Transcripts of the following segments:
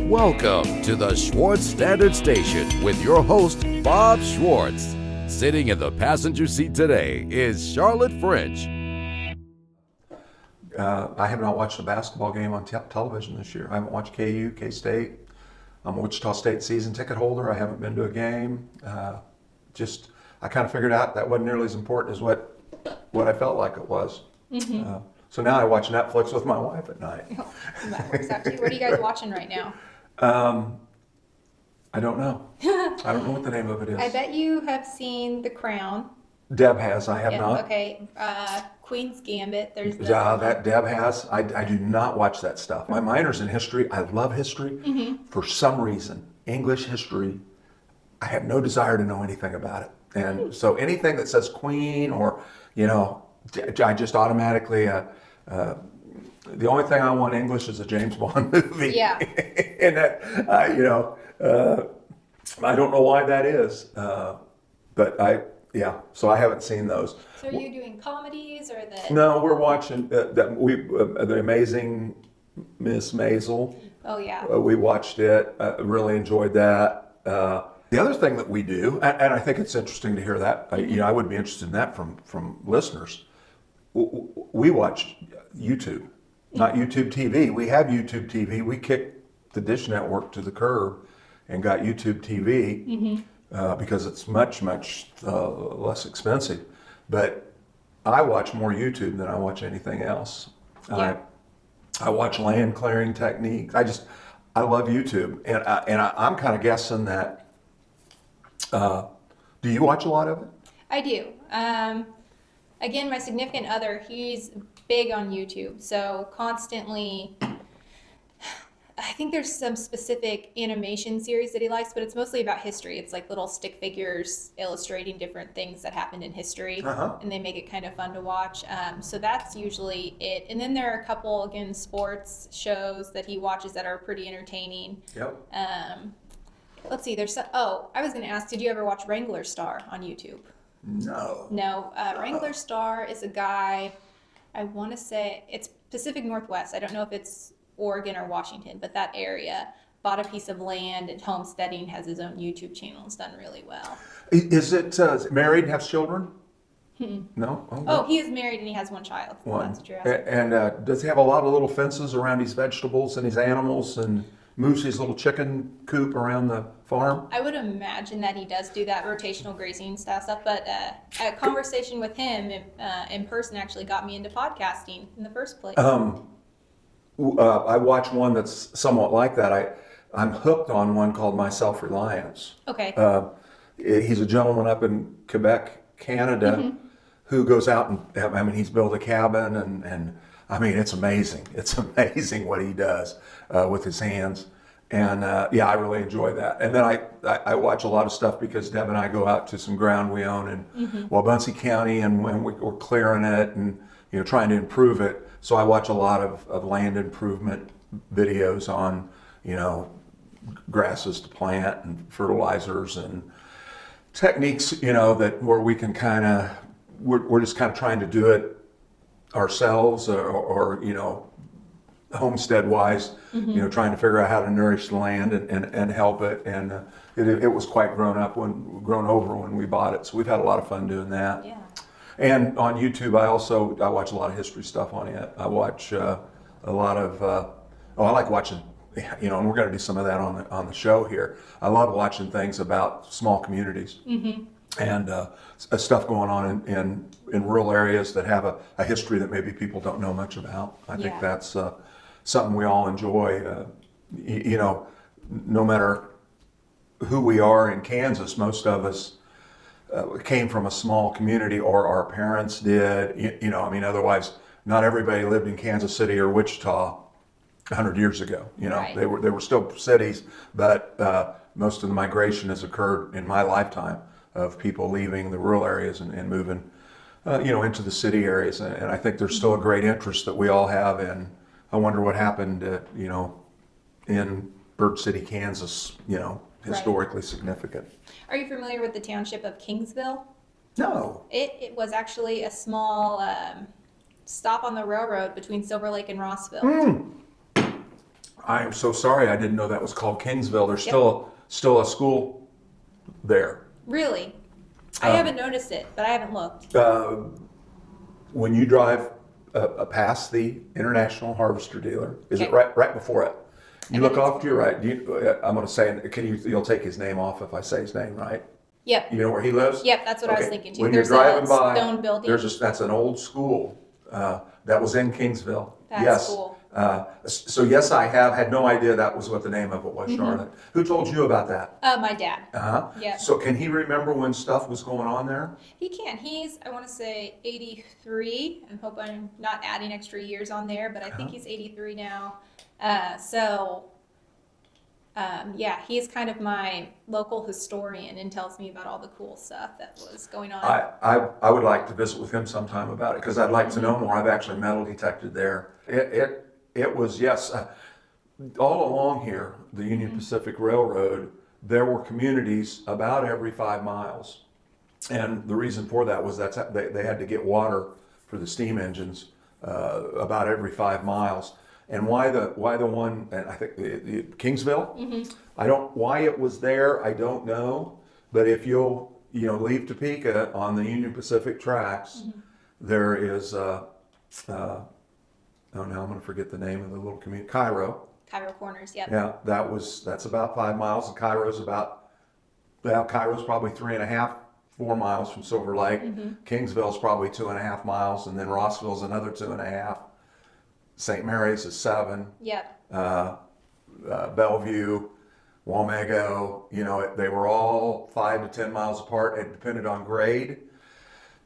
Welcome to the Schwarz Standard Station with your host, Bob Schwarz. Sitting in the passenger seat today is Charlotte French. I have not watched a basketball game on television this year. I haven't watched KU, K-State. I'm a Wichita State season ticket holder. I haven't been to a game. I kind of figured out that wasn't nearly as important as what I felt like it was. Mm-hmm. So now I watch Netflix with my wife at night. Oh, that works out too. What are you guys watching right now? I don't know. I don't know what the name of it is. I bet you have seen The Crown. Deb has. I have not. Okay. Queen's Gambit. That Deb has. I do not watch that stuff. My minor's in history. I love history. Mm-hmm. For some reason, English history, I have no desire to know anything about it. And so anything that says Queen or, I just automatically, the only thing I want English is a James Bond movie. Yeah. And that, I don't know why that is. So I haven't seen those. So are you doing comedies or the? No, we're watching The Amazing Miss Maisel. Oh yeah. We watched it. Really enjoyed that. The other thing that we do, and I think it's interesting to hear that. I would be interested in that from listeners. We watch YouTube, not YouTube TV. We have YouTube TV. We kicked the Dish Network to the curb and got YouTube TV. Mm-hmm. Because it's much less expensive. But I watch more YouTube than I watch anything else. Yeah. I watch land clearing techniques. I love YouTube, and I'm kind of guessing that. Do you watch a lot of it? I do. Again, my significant other, he's big on YouTube, so constantly. I think there's some specific animation series that he likes, but it's mostly about history. It's like little stick figures illustrating different things that happened in history, and they make it kind of fun to watch. So that's usually it. And then there are a couple, again, sports shows that he watches that are pretty entertaining. Yep. Let's see. I was going to ask, did you ever watch Wrangler Star on YouTube? No. Wrangler Star is a guy, I want to say, it's Pacific Northwest. I don't know if it's Oregon or Washington, but that area, bought a piece of land and homesteading, has his own YouTube channel. It's done really well. Is it married and has children? No? Oh, he is married and he has one child. One. That's what you're asking. And does he have a lot of little fences around his vegetables and his animals and moves his little chicken coop around the farm? I would imagine that he does do that rotational grazing style stuff, but a conversation with him in person actually got me into podcasting in the first place. I watch one that's somewhat like that. I'm hooked on one called My Self-Reliance. Okay. He's a gentleman up in Quebec, Canada, who goes out and, he's built a cabin and it's amazing. It's amazing what he does with his hands. And I really enjoy that. And then I watch a lot of stuff because Deb and I go out to some ground we own in Wabaunsee County, and when we're clearing it and trying to improve it. So I watch a lot of land improvement videos on, grasses to plant and fertilizers and techniques, where we can we're just kind of trying to do it ourselves or homestead wise, trying to figure out how to nourish the land and help it. And it was quite grown over when we bought it. So we've had a lot of fun doing that. Yeah. And on YouTube, I watch a lot of history stuff on it. I watch a lot of, I like watching, and we're going to do some of that on the show here. I love watching things about small communities and stuff going on in rural areas that have a history that maybe people don't know much about. I think that's something we all enjoy. No matter who we are in Kansas, most of us came from a small community, or our parents did. Otherwise, not everybody lived in Kansas City or Wichita 100 years ago. Right. They were still cities, but most of the migration has occurred in my lifetime of people leaving the rural areas and moving, into the city areas. And I think there's still a great interest that we all have in. I wonder what happened, in Bird City, Kansas. Historically significant. Are you familiar with the township of Kingsville? No. It was actually a small stop on the railroad between Silver Lake and Rossville. I am so sorry. I didn't know that was called Kingsville. There's Yep. still a school there. Really? I haven't noticed it, but I haven't looked. When you drive past the International Harvester Dealer, is it Okay. right before it? You I look bet off to your right. I'm going to say, you'll take his name off if I say his name right. Yep. You know where he lives? Yep, that's what I was Okay. thinking too. When There's you're driving a by, stone building. that's an old school that was in Kingsville. That's yes. cool. So yes, I have had no idea that was what the name of it was, Mm-hmm. Charlotte. Who told you about that? My dad. Uh-huh. Yep. So can he remember when stuff was going on there? He can. He's, I want to say 83. I hope I'm not adding extra years on there, but I think he's 83 now. Yeah, he's kind of my local historian and tells me about all the cool stuff that was going on. I would like to visit with him sometime about it because I'd like to know more. I've actually metal detected there. It was, yes, all along here, the Union Pacific Railroad, there were communities about every 5 miles. And the reason for that was they had to get water for the steam engines about every 5 miles. And why the one, and I think Kingsville? Why it was there, I don't know. But if you'll leave Topeka on the Union Pacific tracks, there is now I'm going to forget the name of the little community, Cairo. Cairo Corners, yep. Yeah, that's about 5 miles, and Cairo's probably 3.5, 4 miles from Silver Lake. Kingsville's probably 2.5 miles, and then Rossville's another 2.5. St. Mary's is 7. Yep. Bellevue, Wamego, they were all 5 to 10 miles apart. It depended on grade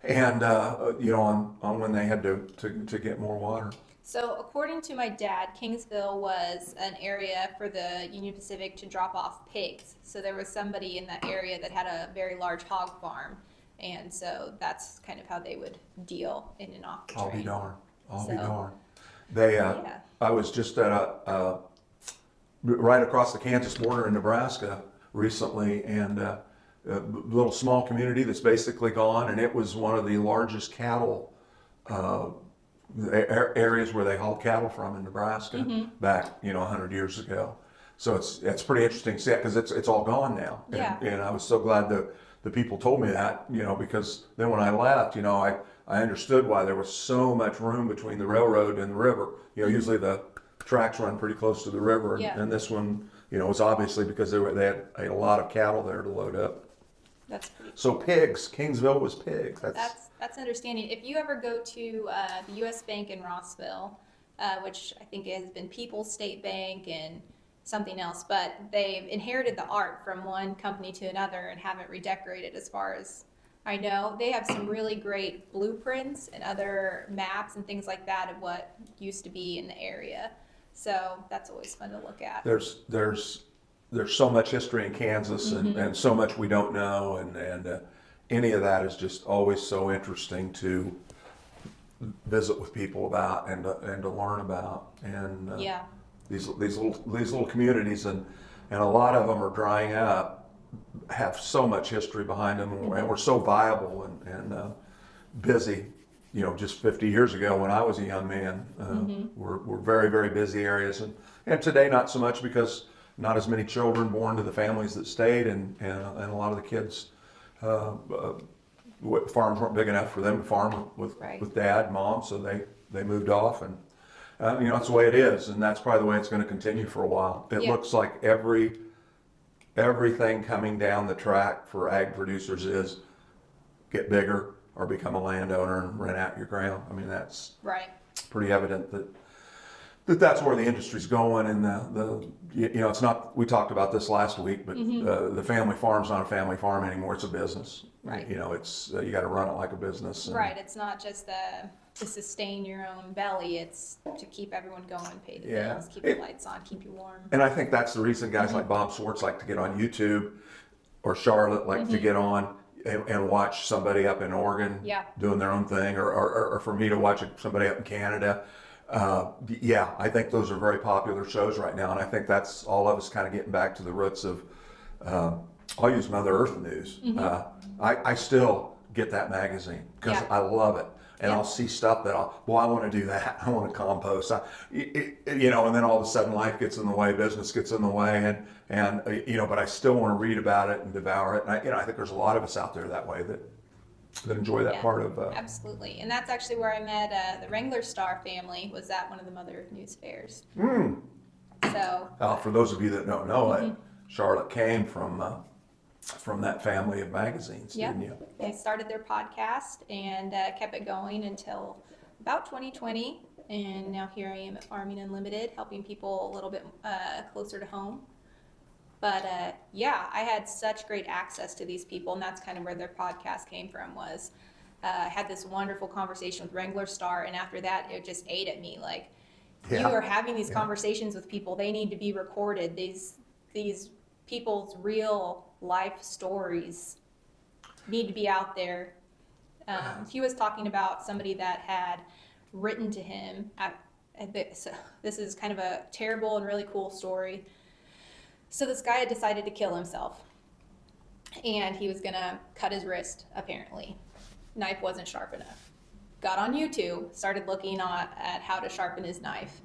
and, on when they had to get more water. So according to my dad, Kingsville was an area for the Union Pacific to drop off pigs. So there was somebody in that area that had a very large hog farm. And so that's kind of how they would deal in and off the train. I'll be darned. I'll be So, darned. They, yeah. I was just at right across the Kansas border in Nebraska recently, and a little small community that's basically gone, and it was one of the largest cattle areas where they hauled cattle from in Nebraska back, 100 years ago. So it's pretty interesting to see that because it's all gone now. Yeah. And I was so glad the people told me that, because then when I left, I understood why there was so much room between the railroad and the river. Usually the tracks run pretty close to the river, Yeah. and this one, was obviously because they had a lot of cattle there to load up. That's pretty So pigs, Kingsville was pigs. That's understanding. If you ever go to the U.S. Bank in Rossville, which I think has been People's State Bank and something else, but they've inherited the art from one company to another and haven't redecorated as far as I know. They have some really great blueprints and other maps and things like that of what used to be in the area. So that's always fun to look at. There's so much history in Kansas and so much we don't know, and any of that is just always so interesting to visit with people about and to learn about. And Yeah. these little communities and a lot of them are drying up, have so much history behind them, and we're so viable and busy. Just 50 years ago when I was a young man, we're very, very busy areas, and today not so much because not as many children born to the families that stayed, and a lot of the kids, farms weren't big enough for them to farm with dad and mom, so they moved off, and that's the way it is, and that's probably the way it's going to continue for a while. It looks like everything coming down the track for ag producers is get bigger or become a landowner and rent out your ground. I mean, that's Right. pretty evident that's where the industry's going, and it's not. We talked about this last week, but the family farm's not a family farm anymore. It's a business. Right. It's you got to run it like a business. Right. It's not just to sustain your own belly. It's to keep everyone going, pay the bills, keep the lights on, keep you warm. And I think that's the reason guys like Bob Schwarz like to get on YouTube, or Charlotte like to get on and watch somebody up in Oregon doing their own thing, or for me to watch somebody up in Canada. I think those are very popular shows right now, and I think that's all of us kind of getting back to the roots of, I'll use Mother Earth News. I still get that magazine because I love it. and I'll see stuff that I want to do that. I want to compost. And then all of a sudden life gets in the way, business gets in the way, and but I still want to read about it and devour it. And I think there's a lot of us out there that way that enjoy that part of. Absolutely, and that's actually where I met the Wrangler Star family. Was at one of the Mother News fairs. So. For those of you that don't know it, Charlotte came from that family of magazines, didn't you? They started their podcast and kept it going until about 2020, and now here I am at Farming Unlimited, helping people a little bit closer to home. But I had such great access to these people, and that's kind of where their podcast came from. Was I had this wonderful conversation with Wrangler Star, and after that, it just ate at me like, you are having these conversations with people. They need to be recorded. These people's real life stories need to be out there. He was talking about somebody that had written to him. So this is kind of a terrible and really cool story. So this guy had decided to kill himself, and he was gonna cut his wrist, apparently. Knife wasn't sharp enough. Got on YouTube, started looking at how to sharpen his knife.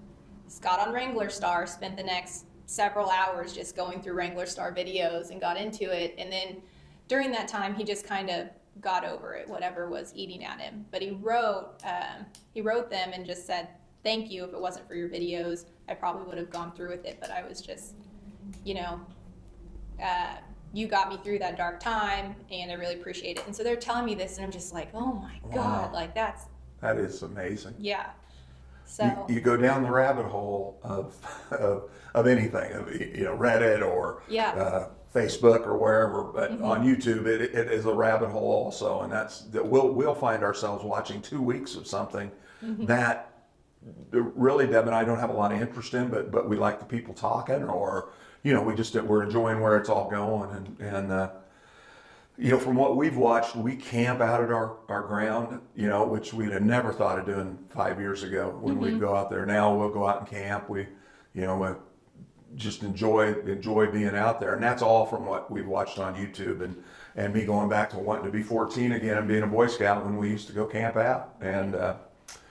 Got on Wrangler Star, spent the next several hours just going through Wrangler Star videos and got into it. And then during that time, he just kind of got over it, whatever was eating at him. But he wrote them and just said, thank you. If it wasn't for your videos, I probably would have gone through with it. But I was just, you got me through that dark time, and I really appreciate it. And so they're telling me this, and I'm just like, oh my God, like that is amazing. Yeah. So you go down the rabbit hole of anything, Reddit or Facebook or wherever, but on YouTube it is a rabbit hole also, and we'll find ourselves watching 2 weeks of something that really Deb and I don't have a lot of interest in, but we like the people talking, or we're enjoying where it's all going, and from what we've watched, we camp out at our ground, which we'd have never thought of doing 5 years ago when we'd go out there. Now we'll go out and camp. We just enjoy being out there, and that's all from what we've watched on YouTube, and me going back to wanting to be 14 again and being a Boy Scout when we used to go camp out. And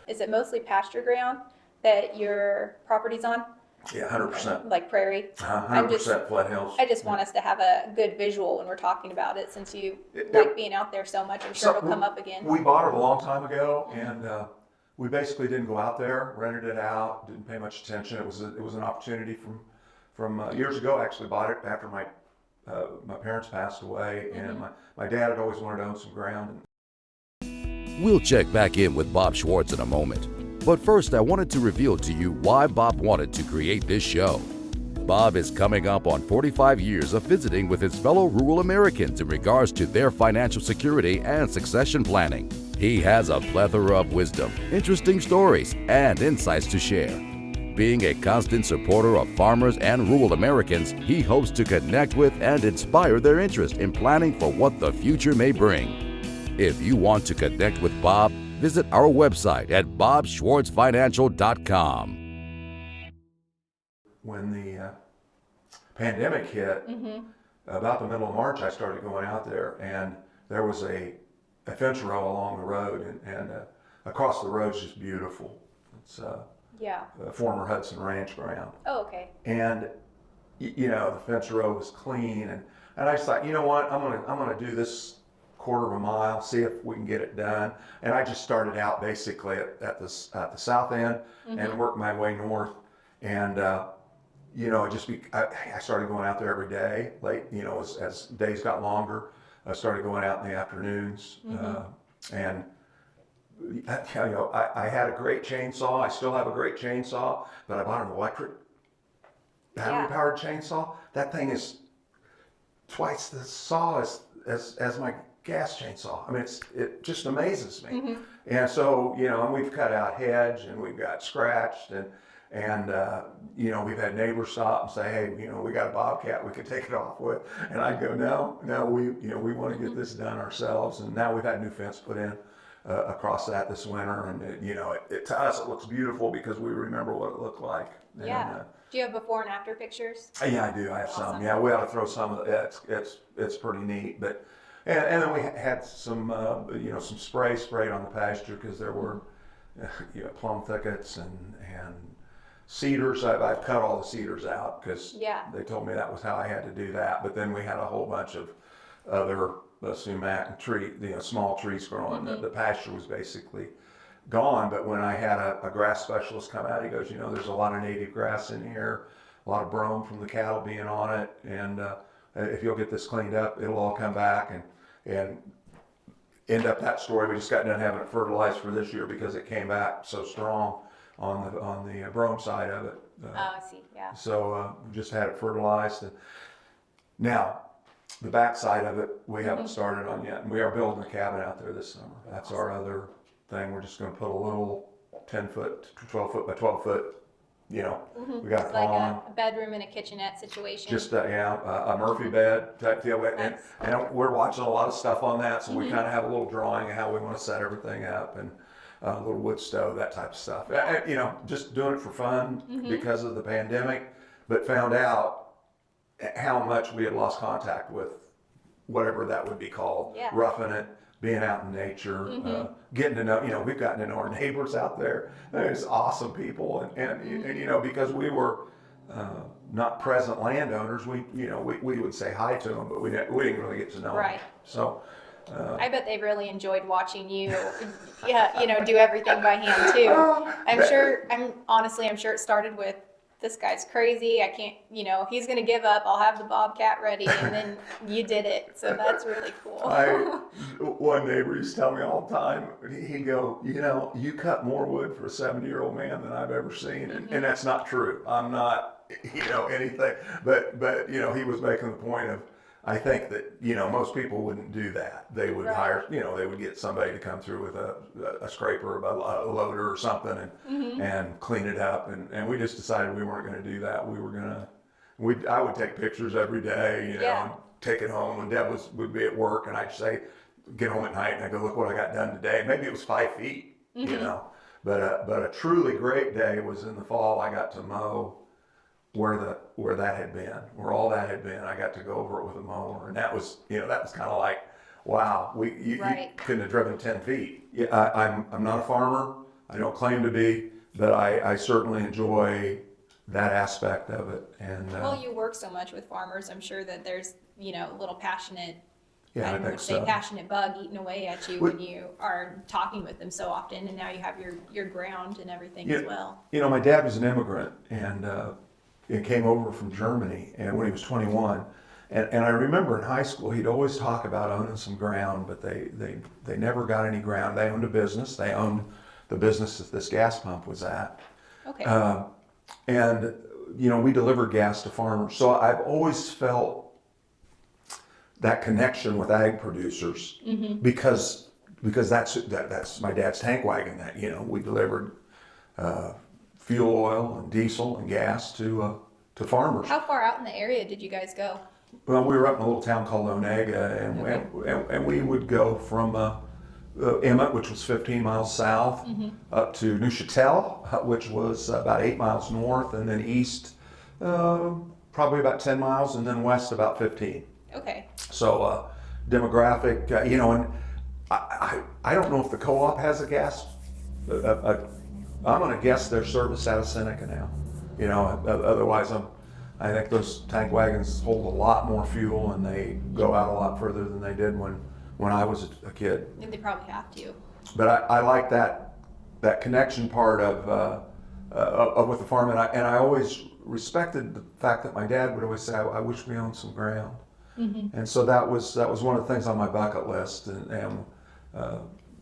is it mostly pasture ground that your property's on? Yeah, 100%. Like prairie? 100% flat hills. I just want us to have a good visual when we're talking about it, since you like being out there so much. I'm sure it'll come up again. We bought it a long time ago, and we basically didn't go out there, rented it out, didn't pay much attention. It was an opportunity from years ago. I actually bought it after my parents passed away, and my dad had always wanted to own some ground. We'll check back in with Bob Schwarz in a moment. But first, I wanted to reveal to you why Bob wanted to create this show. Bob is coming up on 45 years of visiting with his fellow rural Americans in regards to their financial security and succession planning. He has a plethora of wisdom, interesting stories, and insights to share. Being a constant supporter of farmers and rural Americans, he hopes to connect with and inspire their interest in planning for what the future may bring. If you want to connect with Bob, visit our website at bobschwartzfinancial.com. When the pandemic hit, about the middle of March, I started going out there, and there was a fence row along the road, and across the road is just beautiful. It's former Hudson Ranch ground. Oh, okay. And the fence row was clean, and I just thought, you know what, I'm gonna do this quarter of a mile, see if we can get it done. And I just started out basically at the south end and worked my way north. And I started going out there every day. Late, as days got longer, I started going out in the afternoons. And I had a great chainsaw. I still have a great chainsaw, but I bought an electric battery-powered chainsaw. That thing is twice the saw as my gas chainsaw. I mean, it just amazes me. And so, and we've cut out hedge, and we've got scratched, and we've had neighbors stop and say, hey, we got a bobcat we could take it off with. And I go, no, we want to get this done ourselves. And now we've had new fence put in across that this winter, and to us it looks beautiful because we remember what it looked like. Yeah. Do you have before and after pictures? Yeah, I do. I have some. Yeah, we ought to throw some of it. It's pretty neat, but And then we had some, some spray sprayed on the pasture because there were plum thickets and cedars. I've cut all the cedars out because they told me that was how I had to do that. But then we had a whole bunch of other sumac tree, small trees growing. The pasture was basically gone. But when I had a grass specialist come out, he goes, there's a lot of native grass in here, a lot of brome from the cattle being on it, and if you'll get this cleaned up, it'll all come back and end up that story. We just got done having it fertilized for this year because it came back so strong on the brome side of it. I see. Yeah. So we just had it fertilized. And now, the back side of it, we haven't started on yet. And we are building a cabin out there this summer. That's our other thing. We're just going to put a little 10-foot, 12-foot by 12-foot, we got It's a like pond. a bedroom and a kitchenette situation. Just a Murphy bed type deal. And we're watching a lot of stuff on that. So we kind of have a little drawing of how we want to set everything up, and a little wood stove, that type of stuff. Just doing it for fun because of the pandemic, but found out how much we had lost contact with whatever that would be called, roughing it, being out in nature, getting to know, we've gotten to know our neighbors out there. There's awesome people. And because we were not present landowners, we would say hi to them, but we didn't really get to know them. So I bet they really enjoyed watching you, do everything by hand too. I'm sure it started with, this guy's crazy. I can't, he's going to give up. I'll have the bobcat ready. And then you did it. So that's really cool. One neighbor used to tell me all the time, he'd go, you cut more wood for a 70-year-old man than I've ever seen. And that's not true. I'm not, anything. But he was making the point of, I think that, most people wouldn't do that. They would hire, they would get somebody to come through with a scraper, a loader or something and clean it up. And we just decided we weren't going to do that. We were going to, I would take pictures every day, and take it home when Deb would be at work, and I'd say, get home at night and I go, look what I got done today. Maybe it was 5 feet, but a truly great day was in the fall. I got to mow where that had been, where all that had been. I got to go over it with a mower, and that was kind of like, wow, you couldn't have driven 10 feet. I'm not a farmer. I don't claim to be, but I certainly enjoy that aspect of it. And well, you work so much with farmers. I'm sure that there's a little passionate. I think so. Passionate bug eating away at you when you are talking with them so often, and now you have your ground and everything as well. My dad was an immigrant, and came over from Germany, and when he was 21, and I remember in high school he'd always talk about owning some ground, but they never got any ground. They owned a business. They owned the business that this gas pump was at. Okay. And we delivered gas to farmers, so I've always felt that connection with ag producers because that's my dad's tank wagon. That we delivered fuel oil and diesel and gas to farmers. How far out in the area did you guys go? Well, we were up in a little town called Onega, and we would go from Emmett, which was 15 miles south, up to Neuchâtel, which was about 8 miles north, and then east probably about 10 miles, and then west about 15. Okay. So demographic, and I don't know if the co-op has a gas. I'm going to guess their service out of Seneca now. Otherwise I think those tank wagons hold a lot more fuel, and they go out a lot further than they did when I was a kid. And they probably have to. But I like that connection part of with the farm, and I always respected the fact that my dad would always say, I wish we owned some ground. And so that was one of the things on my bucket list, and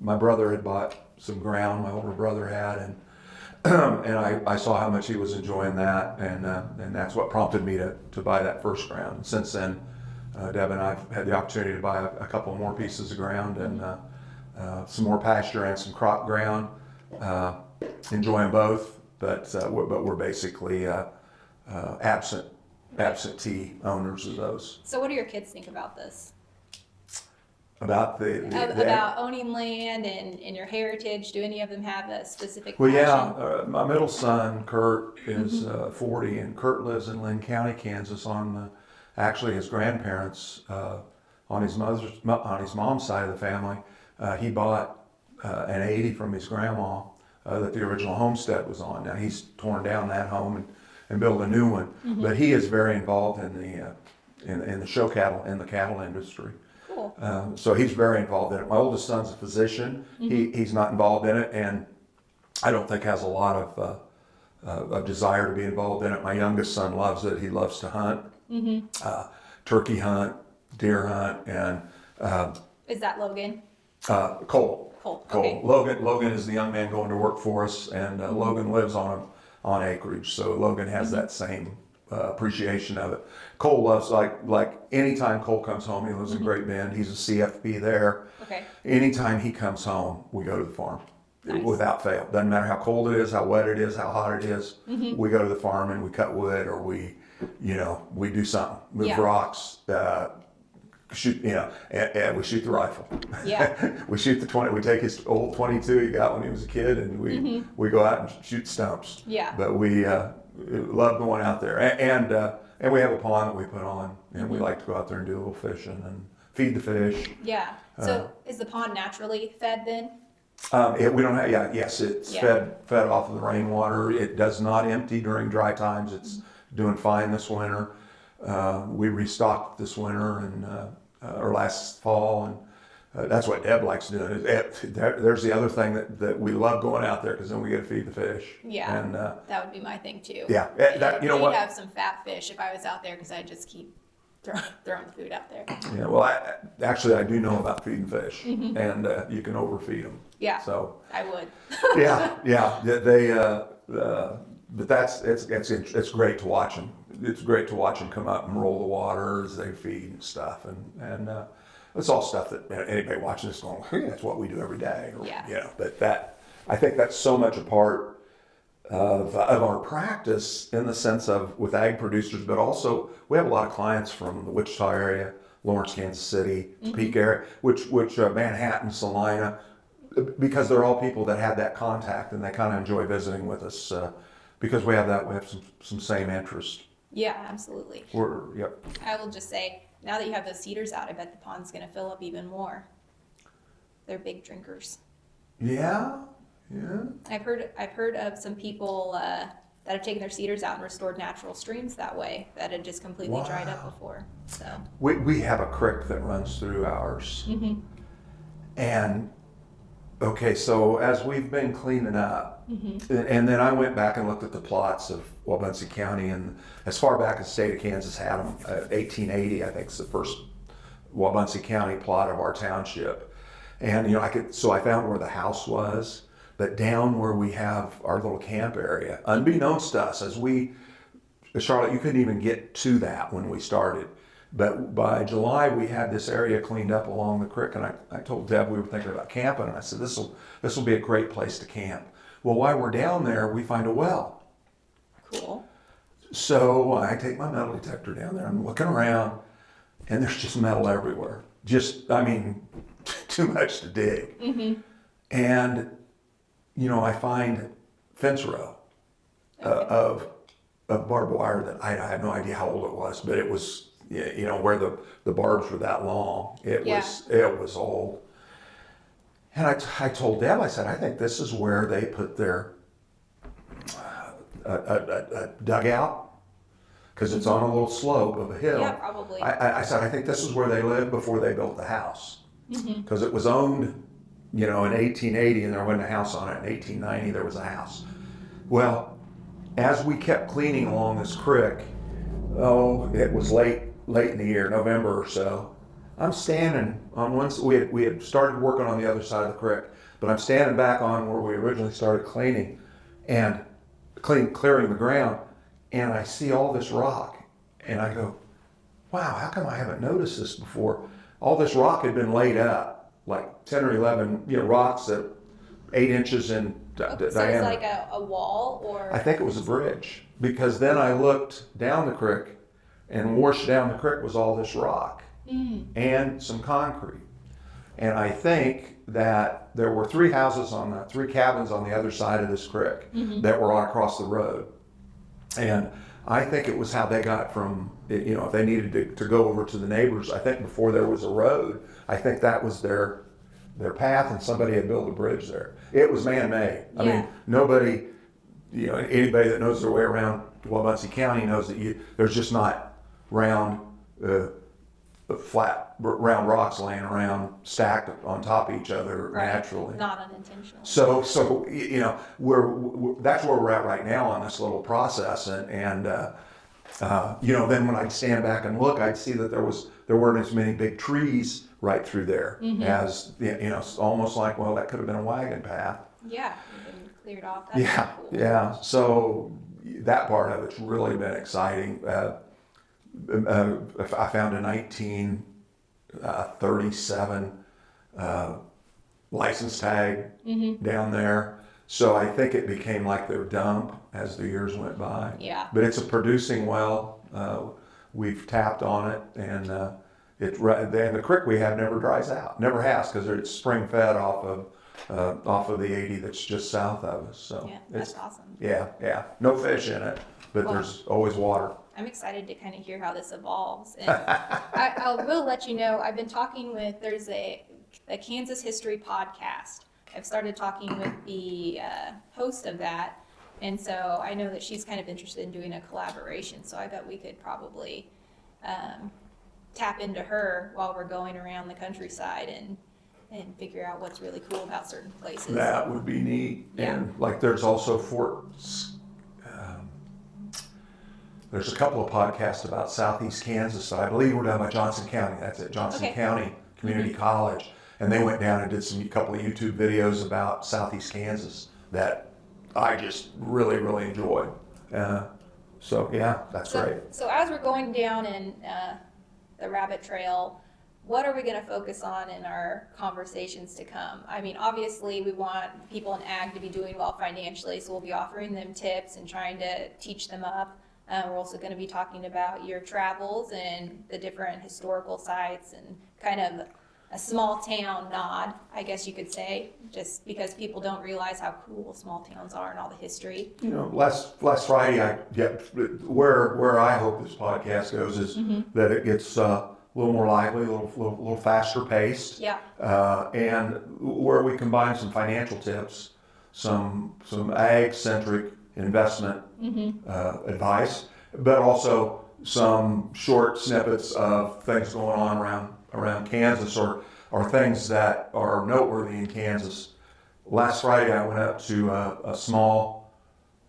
my brother had bought some ground, my older brother had, and I saw how much he was enjoying that, and that's what prompted me to buy that first ground. Since then, Deb and I've had the opportunity to buy a couple more pieces of ground and some more pasture and some crop ground. Enjoying both, but we're basically absentee owners of those. So what do your kids think about this? About about owning land and your heritage? Do any of them have a specific Well, passion? my middle son, Kurt, is 40, and Kurt lives in Lynn County, Kansas, actually his grandparents on on his mom's side of the family, he bought an 80 from his grandma that the original homestead was on. Now he's torn down that home and built a new one, but he is very involved in the show cattle, in the cattle industry. Cool. So he's very involved in it. My oldest son's a physician. He's not involved in it, and I don't think has a lot of desire to be involved in it. My youngest son loves it. He loves to hunt, turkey hunt, deer hunt, and Is that Logan? Cole. Cole. Okay. Logan is the young man going to work for us, and Logan lives on acreage, so Logan has that same appreciation of it. Cole loves, like anytime Cole comes home, he lives in Great Bend. He's a CFP there. Okay. Anytime he comes home, we go to the farm. Nice. Without fail. Doesn't matter how cold it is, how wet it is, how hot it is. We go to the farm and we cut wood, or we do something, move rocks, shoot, and we shoot the rifle. Yeah. We shoot the 20. We take his old 22 he got when he was a kid, and we go out and shoot stumps. Yeah. But we love going out there, and we have a pond that we put on, and we like to go out there and do a little fishing and feed the fish. Yeah. So is the pond naturally fed then? We don't have, yes, it's fed off of the rainwater. It does not empty during dry times. It's doing fine this winter. We restocked this winter or last fall, and that's what Deb likes doing. There's the other thing that we love going out there, because then we get to feed the fish. Yeah, and that would be my thing too. Yeah, I'd what? have some fat fish if I was out there, because I just keep throwing food out there. Yeah, well, I do know about feeding fish, and you can overfeed them. Yeah, so I would. But it's great to watch them. It's great to watch them come up and roll the water as they feed and stuff, and it's all stuff that anybody watching this going, hey, that's what we do every day. But I think that's so much a part of our practice, in the sense of with ag producers, but also we have a lot of clients from the Wichita area, Lawrence, Kansas City, Topeka area, which Manhattan, Salina, because they're all people that have that contact, and they kind of enjoy visiting with us because we have some same interest. Yeah, absolutely. Yep. I will just say, now that you have those cedars out, I bet the pond's going to fill up even more. They're big drinkers. Yeah. I've heard of some people that have taken their cedars out and restored natural streams that way, that had just completely dried up before. So we have a creek that runs through ours, and okay, so as we've been cleaning up, and then I went back and looked at the plots of Wabunsee County, and as far back as the state of Kansas had them, 1880, I think, is the first Wabunsee County plot of our township. And I found where the house was, but down where we have our little camp area, unbeknownst to us, Charlotte, you couldn't even get to that when we started. But by July, we had this area cleaned up along the creek, and I told Deb we were thinking about camping, and I said, this will be a great place to camp. Well, while we're down there, we find a well. cool. So I take my metal detector down there, I'm looking around, and there's just metal everywhere. Too much to dig. And, I find fence row of barbed wire that I have no idea how old it was, but it was, where the barbs were that long. It was old. And I told Deb, I said, I think this is where they put their a dugout, because it's on a little slope of a hill. Yeah, probably. I said, I think this is where they lived before they built the house. Because it was owned, in 1880, and there wasn't a house on it. In 1890, there was a house. Well, as we kept cleaning along this creek, it was late in the year, November or so. I'm standing on one. We had started working on the other side of the creek, but I'm standing back on where we originally started cleaning, and clearing the ground, and I see all this rock, and I go, wow, how come I haven't noticed this before? All this rock had been laid up, like 10 or 11, rocks that 8 inches in diameter. So it's like a wall, or? I think it was a bridge, because then I looked down the creek, and washed down the creek was all this rock and some concrete. And I think that there were 3 cabins on the other side of this creek that were across the road. And I think it was how they got from, if they needed to go over to the neighbors, I think before there was a road, I think that was their path, and somebody had built a bridge there. It was man-made. I mean, nobody, anybody that knows their way around Wabunsee County knows that there's just not round, flat, round rocks laying around stacked on top of each other naturally. Not unintentional. So that's where we're at right now on this little process, and then when I'd stand back and look, I'd see that there weren't as many big trees right through there as it's almost like, well, that could have been a wagon path. Yeah, been cleared off. That's cool. Yeah. So that part of it's really been exciting. I found a 1937 license tag down there. So I think it became like their dump as the years went by. Yeah. But it's a producing well. We've tapped on it, and the creek we have never dries out. Never has, because it's spring fed off of the 80 that's just south of us. So yeah, that's awesome. Yeah. No fish in it, but there's always water. I'm excited to kind of hear how this evolves. And I will let you know, I've been talking with, there's a Kansas History podcast. I've started talking with the host of that. And so I know that she's kind of interested in doing a collaboration. So I bet we could probably tap into her while we're going around the countryside and figure out what's really cool about certain places. That would be neat. Yeah. And like there's also there's a couple of podcasts about Southeast Kansas that I believe were done by Johnson County. That's it, Johnson County Community College. And they went down and did a couple of YouTube videos about Southeast Kansas that I just really, really enjoyed. So yeah, that's great. So as we're going down in the rabbit trail, what are we going to focus on in our conversations to come? I mean, obviously we want people in ag to be doing well financially, so we'll be offering them tips and trying to teach them up. We're also going to be talking about your travels and the different historical sites and kind of a small town nod, I guess you could say, just because people don't realize how cool small towns are and all the history. Last Friday, where I hope this podcast goes is that it gets a little more lively, a little faster paced. Yeah. And where we combine some financial tips, some ag-centric investment advice, but also some short snippets of things going on around Kansas or things that are noteworthy in Kansas. Last Friday I went up to a small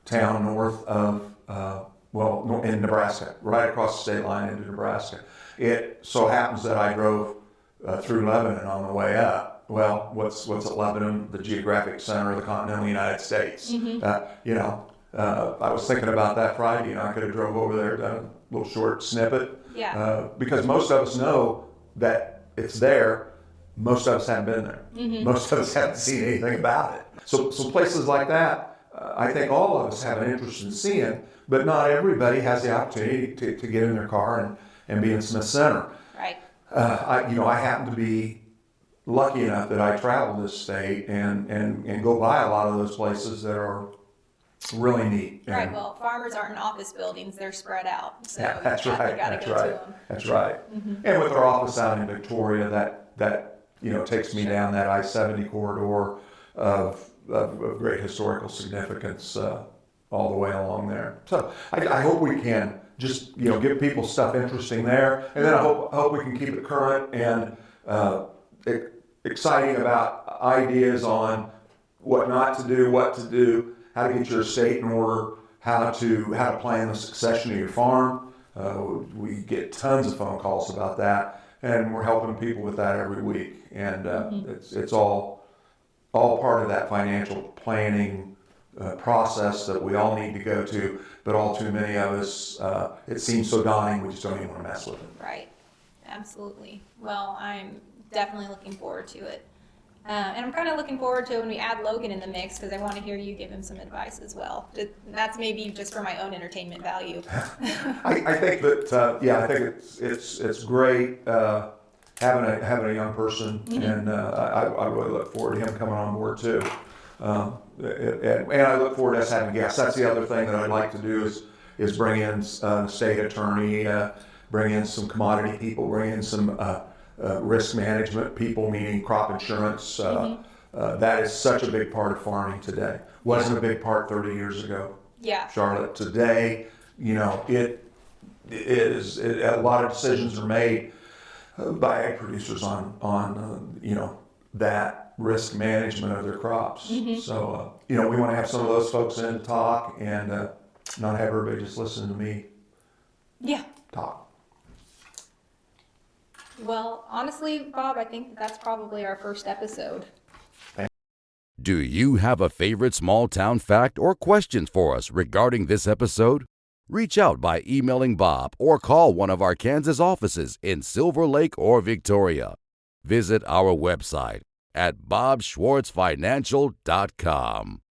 town north of, in Nebraska, right across the state line into Nebraska. It so happens that I drove through Lebanon on the way up. Well, what's at Lebanon? The geographic center of the continental United States. I was thinking about that Friday. I could have drove over there, done a little short snippet. Yeah. Because most of us know that it's there. Most of us haven't been there. Most of us haven't seen anything about it. So places like that, I think all of us have an interest in seeing, but not everybody has the opportunity to get in their car and be in Smith Center. Right. I happen to be lucky enough that I travel this state and go by a lot of those places that are really neat. Right. Well, farmers aren't in office buildings; they're spread out. So that's right. You gotta go to them. That's right. And with our office out in Victoria, that takes me down that I-70 corridor of great historical significance all the way along there. So I hope we can just give people stuff interesting there, and then I hope we can keep it current and exciting about ideas on what not to do, what to do, how to get your estate in order, how to plan the succession of your farm. We get tons of phone calls about that, and we're helping people with that every week. And it's all part of that financial planning process that we all need to go to, but all too many of us, it seems so daunting, we just don't even want to mess with it. Right. Absolutely. Well, I'm definitely looking forward to it. And I'm kind of looking forward to when we add Logan in the mix, because I want to hear you give him some advice as well. That's maybe just for my own entertainment value. I think that I think it's great having a young person, and I really look forward to him coming on board too. And I look forward to us having guests. That's the other thing that I'd like to do is bring in state attorney, bring in some commodity people, bring in some risk management people, meaning crop insurance. That is such a big part of farming today. Wasn't a big part 30 years ago. Yeah. Charlotte, today, it is a lot of decisions are made by ag producers on that risk management of their crops. So we want to have some of those folks in to talk and not have everybody just listen to me talk. Well, honestly, Bob, I think that's probably our first episode. Do you have a favorite small town fact or questions for us regarding this episode? Reach out by emailing Bob or call one of our Kansas offices in Silver Lake or Victoria. Visit our website at bobschwartzfinancial.com.